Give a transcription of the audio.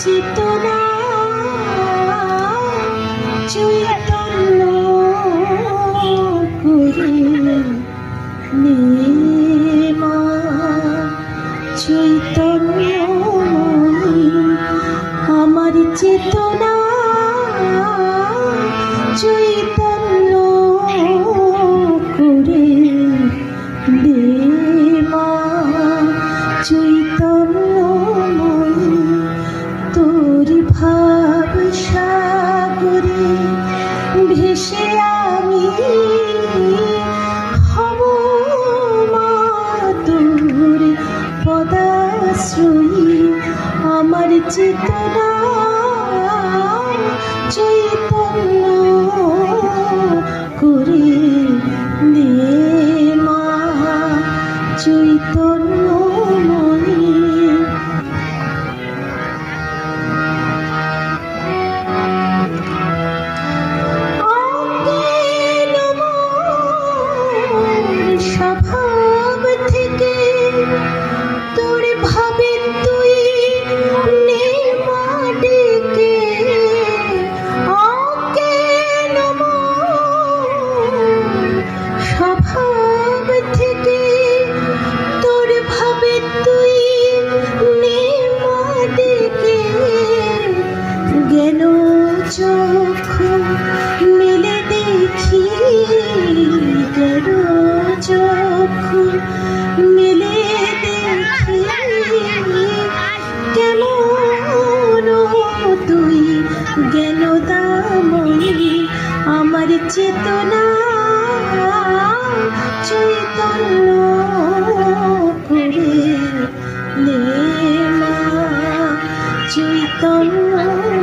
চেতনা চৈতন্য করে নেমা চৈতন্যময়ী আমার চেতনা চৈতন্য করে নেমা চৈতন্যময়ী তোর ভাব সাগরে ভেসে আমি হব মা তোর পদাশ্রয়ী আমার চেতনা চৈতন্য করে দে মা চৈতন্যময়ী স্বভাব থেকে তোর ভাবে তুই নেমা ডেকে স্বভাব থেকে তোর ভাবে তুই নেমা ডেকে গেল চক্ষু মেলে দেখি গেল চক্ষু মেলে দেখি কেমন তুই গেল দাময়ী আমার চেতনা চৈতন্য করে নেমা চৈতন্য